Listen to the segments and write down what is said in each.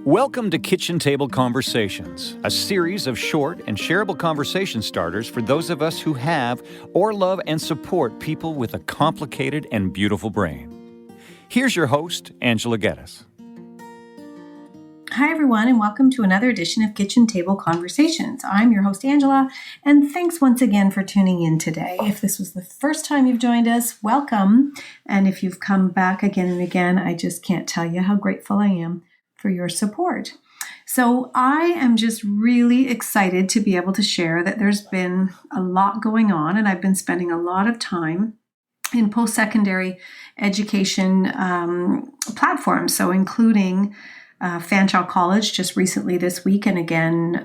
Welcome to Kitchen Table Conversations, a series of short and shareable conversation starters for those of us who have or love and support people with a complicated and beautiful brain. Here's your host, Angela Geddes. Hi, everyone, and welcome to another edition of Kitchen Table Conversations. I'm your host, Angela, and thanks once again for tuning in today. If this was the first time you've joined us, welcome. And if you've come back again and again, I just can't tell you how grateful I am for your support. So I am just really excited to be able to share that there's been a lot going on, and I've been spending a lot of time in post-secondary education platforms, so including Fetal College just recently this week, and again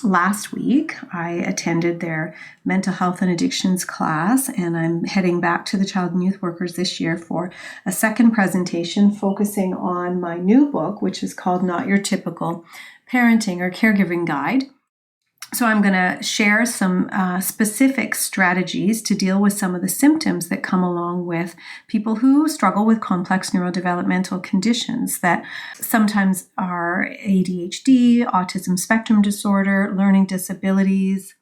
last week. I attended their mental health and addictions class, and I'm heading back to the Child and Youth Workers this year for a second presentation focusing on my new book, which is called Not Your Typical Parenting or Caregiving Guide. So I'm going to share some specific strategies to deal with some of the symptoms that come along with people who struggle with complex neurodevelopmental conditions that sometimes are ADHD, autism spectrum disorder, learning disabilities,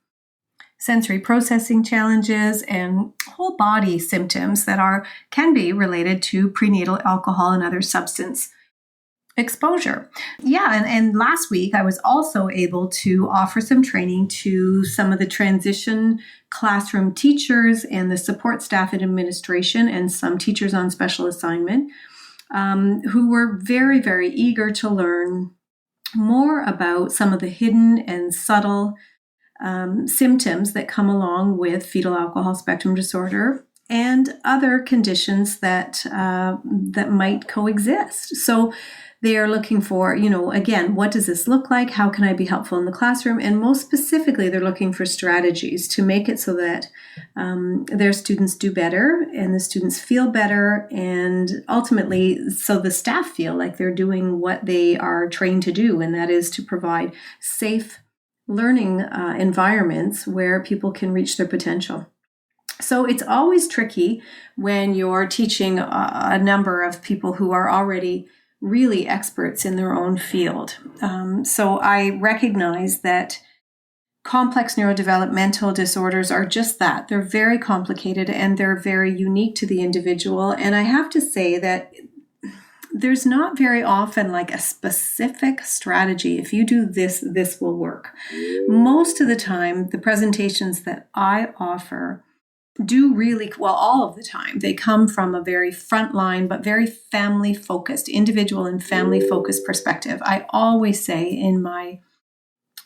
sensory processing challenges, and whole body symptoms that can be related to prenatal alcohol and other substance exposure. Yeah, and last week I was also able to offer some training to some of the transition classroom teachers and the support staff and administration and some teachers on special assignment who were very, very eager to learn more about some of the hidden and subtle symptoms that come along with fetal alcohol spectrum disorder and other conditions that might coexist. So they are looking for, again, what does this look like? How can I be helpful in the classroom? And most specifically, they're looking for strategies to make it so that their students do better and the students feel better. And ultimately, so the staff feel like they're doing what they are trained to do, and that is to provide safe learning environments where people can reach their potential. So it's always tricky when you're teaching a number of people who are already really experts in their own field. So I recognize that complex neurodevelopmental disorders are just that. They're very complicated and they're very unique to the individual. And I have to say that there's not very often like a specific strategy. If you do this, this will work. Most of the time, the presentations that I offer do really well. All of the time they come from a very frontline but very family focused, individual and family focused perspective. I always say in my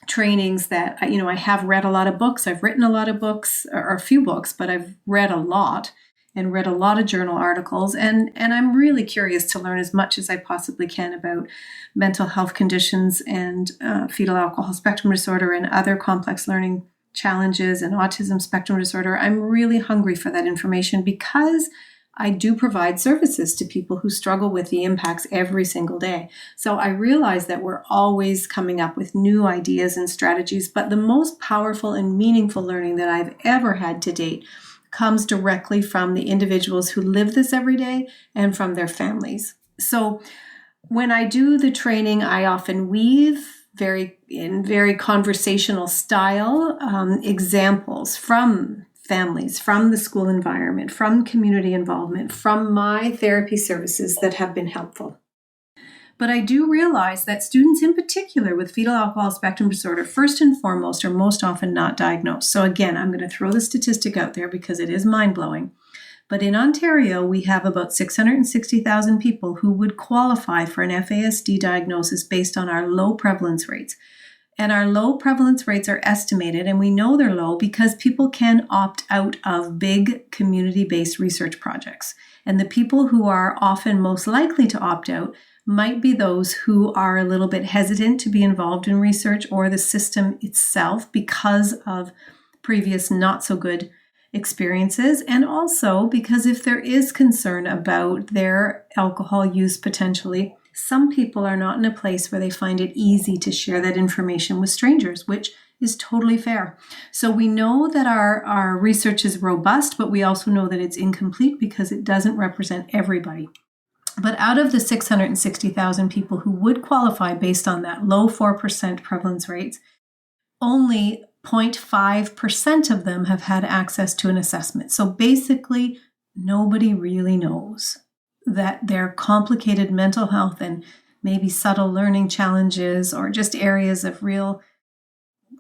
trainings that I have read a lot of books. I've written a lot of books, or a few books, but I've read a lot and read a lot of journal articles, and I'm really curious to learn as much as I possibly can about mental health conditions and fetal alcohol spectrum disorder and other complex learning challenges and autism spectrum disorder. I'm really hungry for that information because I do provide services to people who struggle with the impacts every single day. So I realize that we're always coming up with new ideas and strategies, but the most powerful and meaningful learning that I've ever had to date comes directly from the individuals who live this every day and from their families. So when I do the training, I often weave in very conversational style, examples from families, from the school environment, from community involvement, from my therapy services that have been helpful. But I do realize that students in particular with fetal alcohol spectrum disorder, first and foremost, are most often not diagnosed. So again, I'm going to throw the statistic out there because it is mind-blowing. But in Ontario, we have about 660,000 people who would qualify for an FASD diagnosis based on our low prevalence rates. And our low prevalence rates are estimated, and we know they're low because people can opt out of big community-based research projects. And the people who are often most likely to opt out might be those who are a little bit hesitant to be involved in research or the system itself because of previous not so good experiences, and also because if there is concern about their alcohol use potentially, some people are not in a place where they find it easy to share that information with strangers, which is totally fair. So we know that our research is robust, but we also know that it's incomplete because it doesn't represent everybody. But out of the 660,000 people who would qualify based on that low 4% prevalence rates, only 0.5% of them have had access to an assessment. So basically, nobody really knows that their complicated mental health and maybe subtle learning challenges or just areas of real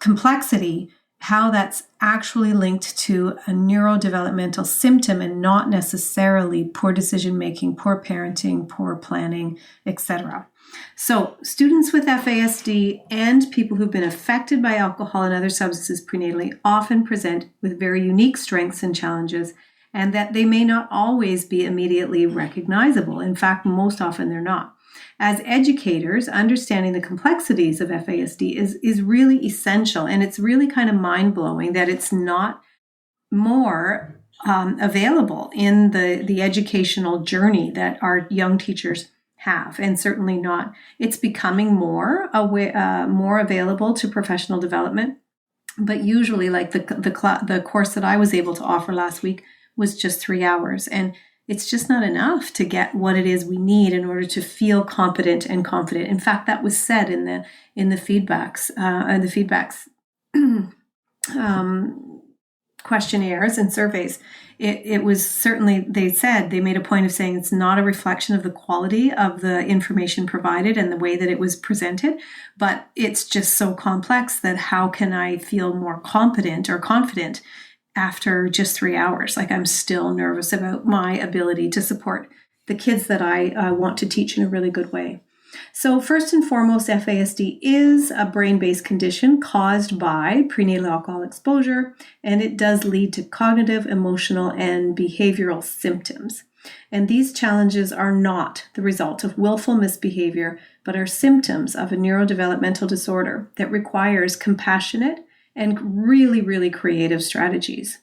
complexity, how that's actually linked to a neurodevelopmental symptom and not necessarily poor decision-making, poor parenting, poor planning, etc. So students with FASD and people who've been affected by alcohol and other substances prenatally often present with very unique strengths and challenges, and that they may not always be immediately recognizable. In fact, most often they're not. As educators, understanding the complexities of FASD is really essential, and it's really kind of mind-blowing that it's not more available in the educational journey that our young teachers have, and certainly not. It's becoming more available to professional development, but usually, like the course that I was able to offer last week was just 3 hours, and it's just not enough to get what it is we need in order to feel competent and confident. In fact, that was said in the feedbacks questionnaires and surveys. It was certainly, they made a point of saying it's not a reflection of the quality of the information provided and the way that it was presented, but it's just so complex that how can I feel more competent or confident after just 3 hours? Like, I'm still nervous about my ability to support the kids that I want to teach in a really good way. So first and foremost, FASD is a brain-based condition caused by prenatal alcohol exposure, and it does lead to cognitive, emotional, and behavioral symptoms. And these challenges are not the result of willful misbehavior, but are symptoms of a neurodevelopmental disorder that requires compassionate and really, really creative strategies.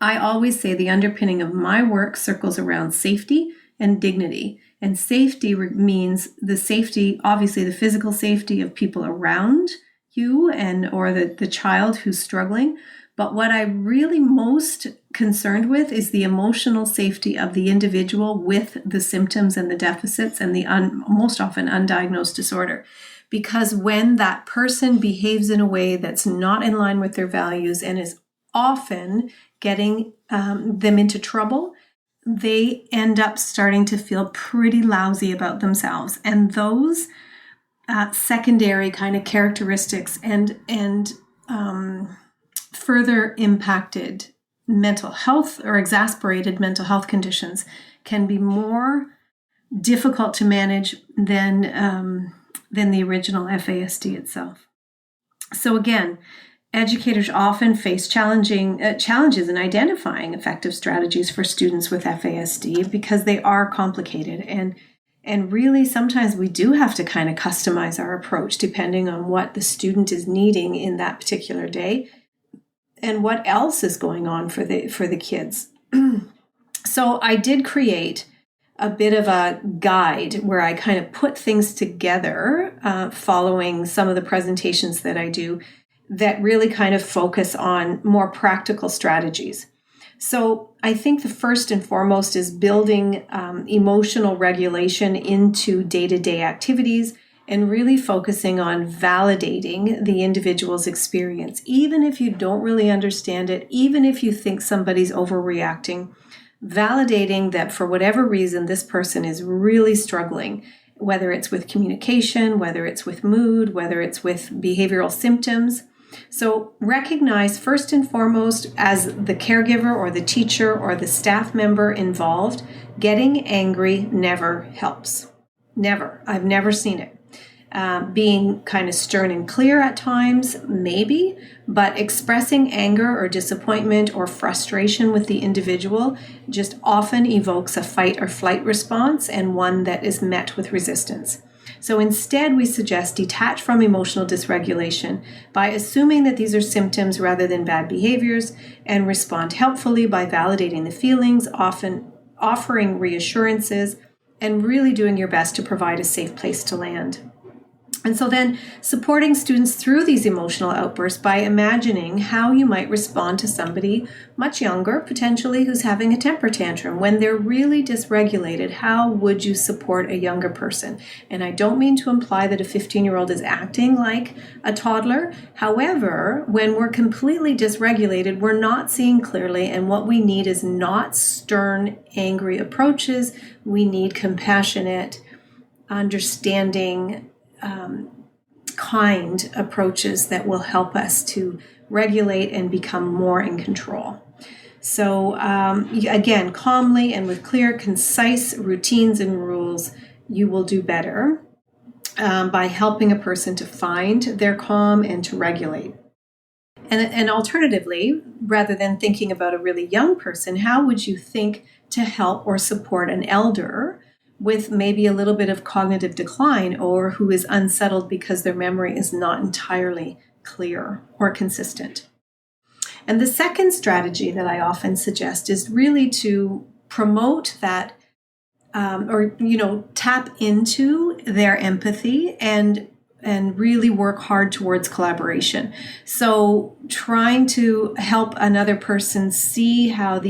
I always say the underpinning of my work circles around safety and dignity. And safety means the safety, obviously the physical safety of people around you or the child who's struggling. But what I'm really most concerned with is the emotional safety of the individual with the symptoms and the deficits and the most often undiagnosed disorder. Because when that person behaves in a way that's not in line with their values and is often getting them into trouble, they end up starting to feel pretty lousy about themselves. And those secondary kind of characteristics and further impacted mental health or exacerbated mental health conditions can be more difficult to manage than the original FASD itself. So again, educators often face challenges in identifying effective strategies for students with FASD because they are complicated. And really, sometimes we do have to kind of customize our approach depending on what the student is needing in that particular day and what else is going on for the kids. So I did create a bit of a guide where I kind of put things together following some of the presentations that I do that really kind of focus on more practical strategies. So I think the first and foremost is building emotional regulation into day-to-day activities and really focusing on validating the individual's experience. Even if you don't really understand it, even if you think somebody's overreacting, validating that for whatever reason this person is really struggling, whether it's with communication, whether it's with mood, whether it's with behavioral symptoms. So recognize first and foremost, as the caregiver or the teacher or the staff member involved, getting angry never helps. Never. I've never seen it. Being kind of stern and clear at times, maybe, but expressing anger or disappointment or frustration with the individual just often evokes a fight or flight response, and one that is met with resistance. So instead, we suggest detach from emotional dysregulation by assuming that these are symptoms rather than bad behaviors, and respond helpfully by validating the feelings, often offering reassurances, and really doing your best to provide a safe place to land. And so then supporting students through these emotional outbursts by imagining how you might respond to somebody much younger, potentially, who's having a temper tantrum. When they're really dysregulated, how would you support a younger person? And I don't mean to imply that a 15-year-old is acting like a toddler. However, when we're completely dysregulated, we're not seeing clearly, and what we need is not stern, angry approaches. We need compassionate, understanding, kind approaches that will help us to regulate and become more in control. So again, calmly and with clear, concise routines and rules, you will do better by helping a person to find their calm and to regulate. And alternatively, rather than thinking about a really young person, how would you think to help or support an elder with maybe a little bit of cognitive decline, or who is unsettled because their memory is not entirely clear or consistent? And the second strategy that I often suggest is really to promote that, tap into their empathy and really work hard towards collaboration. So trying to help another person see how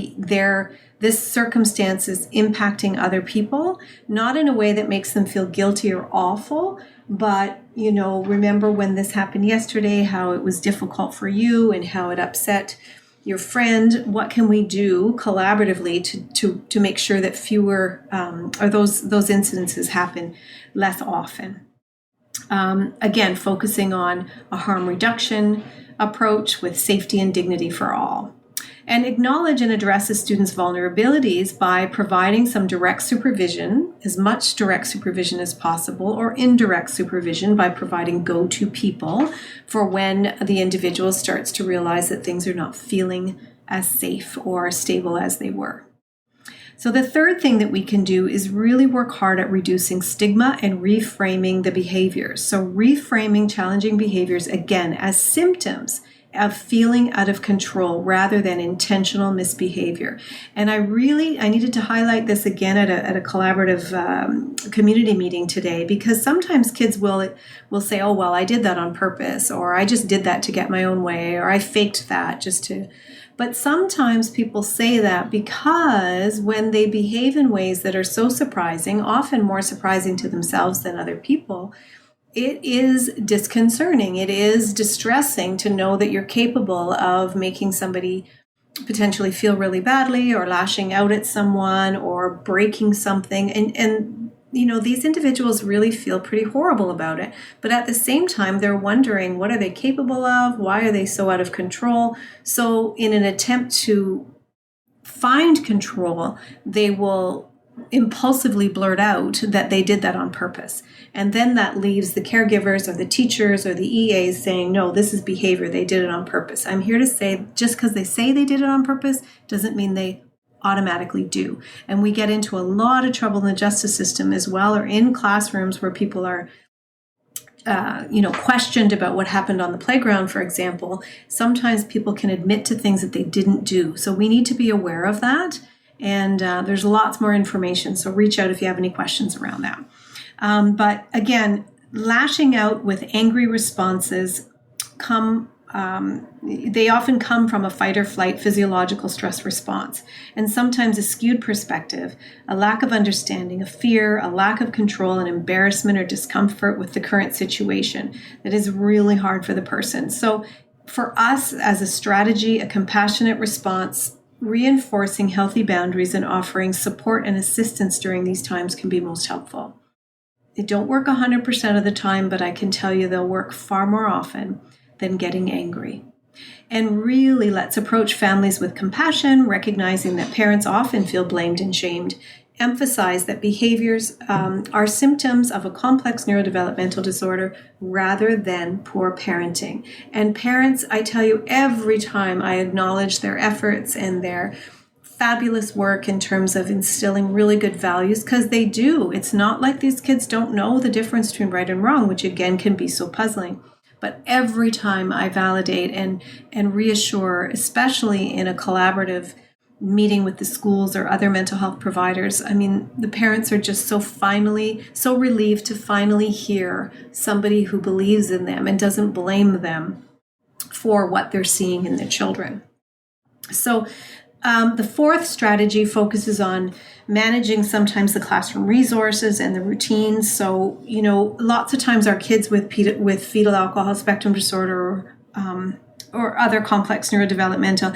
this circumstance is impacting other people, not in a way that makes them feel guilty or awful, but, remember when this happened yesterday, how it was difficult for you and how it upset your friend. What can we do collaboratively to make sure that fewer or those incidences happen less often? Again, focusing on a harm reduction approach with safety and dignity for all. And acknowledge and address a student's vulnerabilities by providing some direct supervision, as much direct supervision as possible, or indirect supervision by providing go-to people for when the individual starts to realize that things are not feeling as safe or stable as they were. So the third thing that we can do is really work hard at reducing stigma and reframing the behaviors. So reframing challenging behaviors, again, as symptoms of feeling out of control rather than intentional misbehavior. And I needed to highlight this again at a collaborative community meeting today, because sometimes kids will say, oh, well, I did that on purpose, or I just did that to get my own way, or I faked that just to... But sometimes people say that because when they behave in ways that are so surprising, often more surprising to themselves than other people, it is disconcerting. It is distressing to know that you're capable of making somebody potentially feel really badly, or lashing out at someone, or breaking something. And these individuals really feel pretty horrible about it. But at the same time, they're wondering, what are they capable of? Why are they so out of control? So in an attempt to find control, they will impulsively blurt out that they did that on purpose. And then that leaves the caregivers or the teachers or the EAs saying, no, this is behavior. They did it on purpose. I'm here to say, just because they say they did it on purpose doesn't mean they automatically do. And we get into a lot of trouble in the justice system as well, or in classrooms where people are questioned about what happened on the playground, for example. Sometimes people can admit to things that they didn't do. So we need to be aware of that. And there's lots more information. So reach out if you have any questions around that. But again, lashing out with angry responses they often come from a fight or flight physiological stress response, and sometimes a skewed perspective, a lack of understanding, a fear, a lack of control, an embarrassment or discomfort with the current situation that is really hard for the person. So for us as a strategy, a compassionate response, reinforcing healthy boundaries and offering support and assistance during these times can be most helpful. They don't work 100% of the time, but I can tell you they'll work far more often than getting angry. And really, let's approach families with compassion, recognizing that parents often feel blamed and shamed. Emphasize that behaviors are symptoms of a complex neurodevelopmental disorder rather than poor parenting. And parents, I tell you, every time I acknowledge their efforts and their fabulous work in terms of instilling really good values, because they do. It's not like these kids don't know the difference between right and wrong, which again can be so puzzling. But every time I validate and reassure, especially in a collaborative meeting with the schools or other mental health providers, I mean, the parents are just so relieved to finally hear somebody who believes in them and doesn't blame them for what they're seeing in their children. So the fourth strategy focuses on managing sometimes the classroom resources and the routines. So, lots of times our kids with fetal alcohol spectrum disorder or other complex neurodevelopmental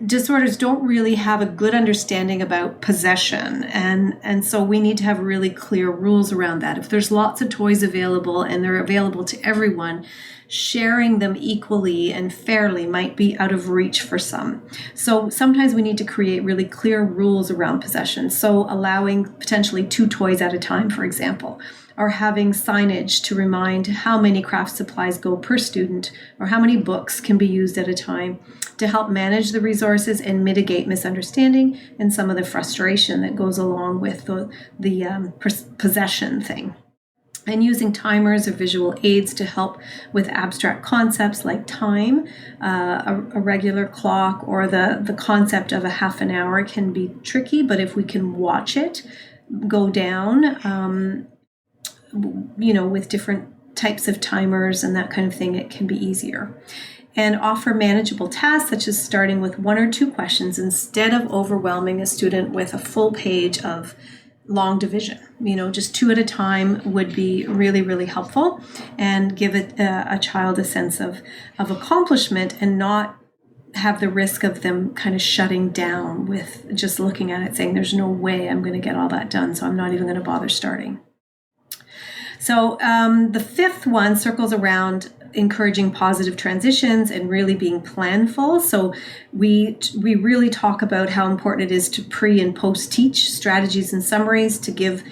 disorders don't really have a good understanding about possession. And so we need to have really clear rules around that. If there's lots of toys available and they're available to everyone, sharing them equally and fairly might be out of reach for some. So sometimes we need to create really clear rules around possession. So allowing potentially 2 toys at a time, for example, or having signage to remind how many craft supplies go per student or how many books can be used at a time to help manage the resources and mitigate misunderstanding and some of the frustration that goes along with the possession thing. And using timers or visual aids to help with abstract concepts like time, a regular clock, or the concept of a half an hour can be tricky, but if we can watch it go down, with different types of timers and that kind of thing, it can be easier. And offer manageable tasks, such as starting with 1 or 2 questions instead of overwhelming a student with a full page of long division. Just 2 at a time would be really, really helpful and give a child a sense of accomplishment and not have the risk of them kind of shutting down with just looking at it saying, there's no way I'm going to get all that done, so I'm not even going to bother starting. So the fifth one circles around encouraging positive transitions and really being planful. So we really talk about how important it is to pre and post teach strategies and summaries to give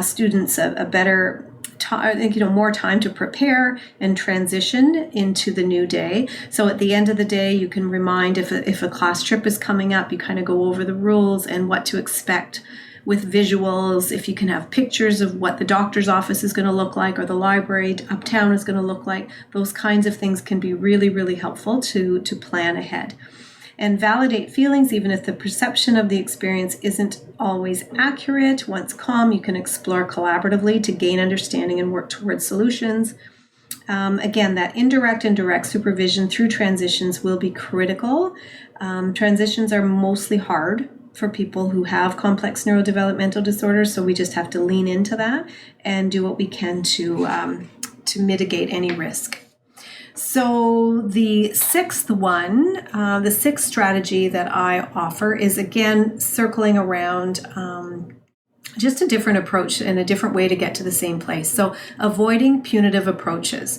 students a better more time to prepare and transition into the new day. So at the end of the day, you can remind if a class trip is coming up, you kind of go over the rules and what to expect with visuals. If you can have pictures of what the doctor's office is going to look like or the library uptown is going to look like, those kinds of things can be really, really helpful to plan ahead. And validate feelings, even if the perception of the experience isn't always accurate. Once calm, you can explore collaboratively to gain understanding and work towards solutions. Again, that indirect and direct supervision through transitions will be critical. Transitions are mostly hard for people who have complex neurodevelopmental disorders, so we just have to lean into that and do what we can to mitigate any risk. So the sixth strategy that I offer is, again, circling around just a different approach and a different way to get to the same place. So avoiding punitive approaches.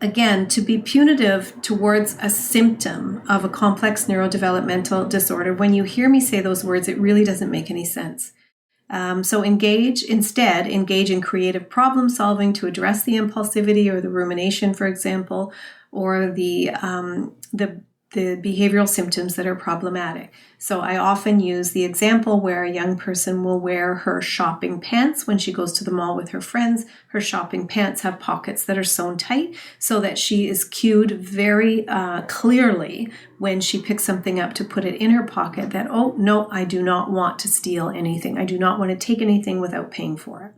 Again, to be punitive towards a symptom of a complex neurodevelopmental disorder, when you hear me say those words, it really doesn't make any sense. So engage in creative problem solving to address the impulsivity or the rumination, for example, or the behavioral symptoms that are problematic. So I often use the example where a young person will wear her shopping pants when she goes to the mall with her friends. Her shopping pants have pockets that are sewn tight so that she is cued very clearly when she picks something up to put it in her pocket that, oh, no, I do not want to steal anything. I do not want to take anything without paying for it.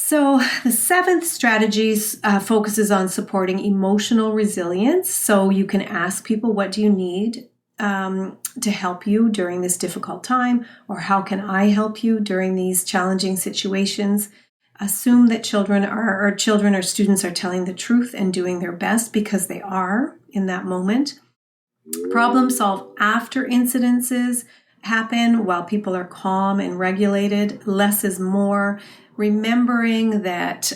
So the seventh strategy focuses on supporting emotional resilience. So you can ask people, what do you need to help you during this difficult time? Or how can I help you during these challenging situations? Assume that children or students are telling the truth and doing their best because they are in that moment. Problem solve after incidences happen while people are calm and regulated. Less is more. Remembering that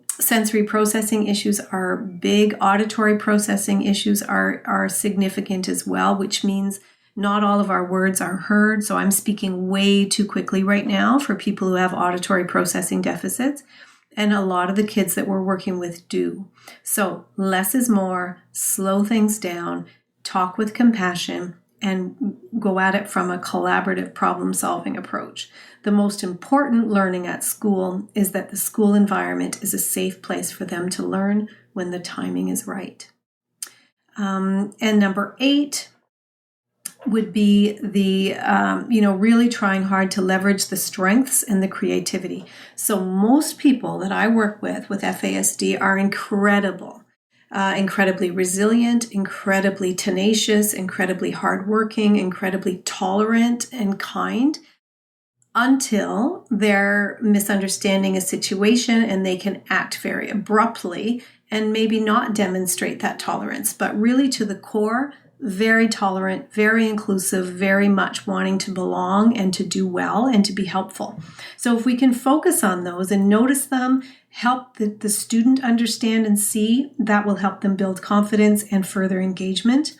sensory processing issues are big, auditory processing issues are significant as well, which means not all of our words are heard. So I'm speaking way too quickly right now for people who have auditory processing deficits. And a lot of the kids that we're working with do. So less is more, slow things down, talk with compassion, and go at it from a collaborative problem-solving approach. The most important learning at school is that the school environment is a safe place for them to learn when the timing is right. And number 8 would be the, really trying hard to leverage the strengths and the creativity. So most people that I work with FASD are incredibly resilient, incredibly tenacious, incredibly hardworking, incredibly tolerant and kind, until they're misunderstanding a situation and they can act very abruptly and maybe not demonstrate that tolerance, but really to the core, very tolerant, very inclusive, very much wanting to belong and to do well and to be helpful. So if we can focus on those and notice them, help the student understand and see, that will help them build confidence and further engagement.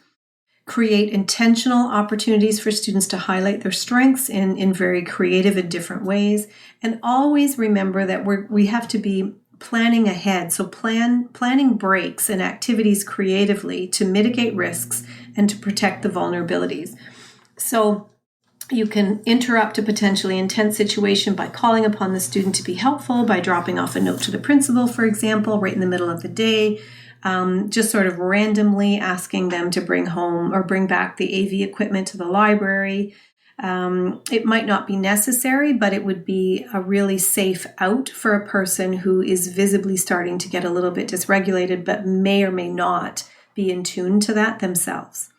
Create intentional opportunities for students to highlight their strengths in very creative and different ways. And always remember that we have to be planning ahead. So planning breaks and activities creatively to mitigate risks and to protect the vulnerabilities. So you can interrupt a potentially intense situation by calling upon the student to be helpful, by dropping off a note to the principal, for example, right in the middle of the day. Just sort of randomly asking them to bring home or bring back the AV equipment to the library. It might not be necessary, but it would be a really safe out for a person who is visibly starting to get a little bit dysregulated, but may or may not be in tune to that themselves.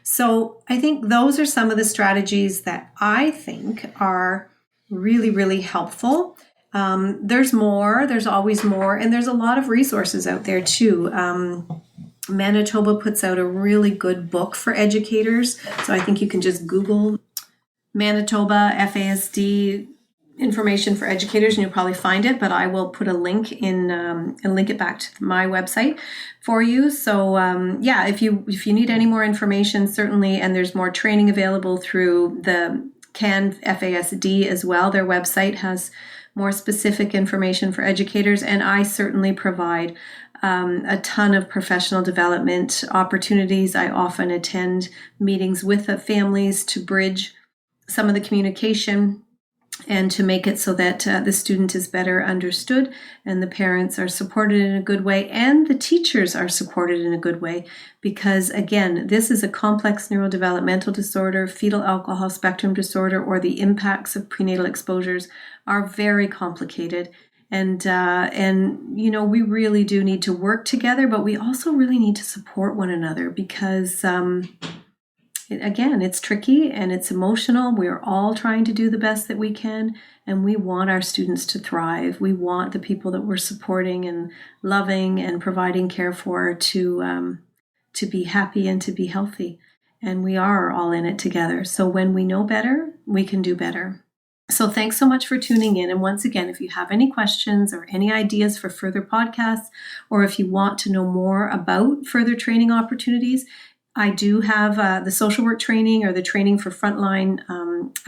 So I think those are some of the strategies that I think are really, really helpful. There's more, there's always more, and there's a lot of resources out there too. Manitoba puts out a really good book for educators. So I think you can just Google Manitoba FASD information for educators and you'll probably find it, but I will put a link in and link it back to my website for you. So if you need any more information, certainly, and there's more training available through the CAN FASD as well. Their website has more specific information for educators, and I certainly provide a ton of professional development opportunities. I often attend meetings with the families to bridge some of the communication and to make it so that the student is better understood and the parents are supported in a good way and the teachers are supported in a good way. Because again, this is a complex neurodevelopmental disorder. Fetal alcohol spectrum disorder, or the impacts of prenatal exposures, are very complicated. And we really do need to work together, but we also really need to support one another because it's tricky and it's emotional. We're all trying to do the best that we can, and we want our students to thrive. We want the people that we're supporting and loving and providing care for to be happy and to be healthy. And we are all in it together. So when we know better, we can do better. So thanks so much for tuning in. And once again, if you have any questions or any ideas for further podcasts, or if you want to know more about further training opportunities, I do have the social work training or the training for frontline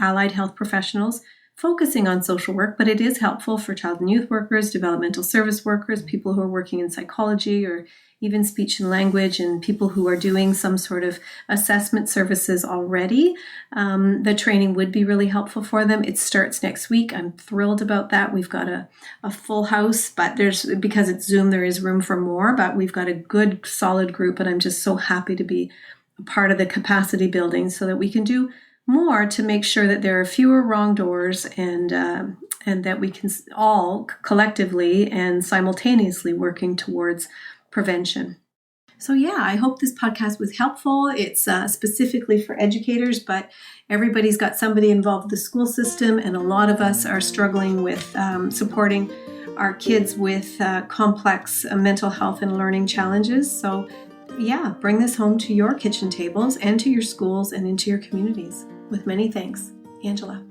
allied health professionals focusing on social work, but it is helpful for child and youth workers, developmental service workers, people who are working in psychology or even speech and language, and people who are doing some sort of assessment services already. The training would be really helpful for them. It starts next week. I'm thrilled about that. We've got a full house, but because it's Zoom, there is room for more, but we've got a good solid group, and I'm just so happy to be a part of the capacity building so that we can do more to make sure that there are fewer wrong doors and that we can all collectively and simultaneously working towards prevention. So I hope this podcast was helpful. It's specifically for educators, but everybody's got somebody involved in the school system, and a lot of us are struggling with supporting our kids with complex mental health and learning challenges. So bring this home to your kitchen tables and to your schools and into your communities. With many thanks, Angela.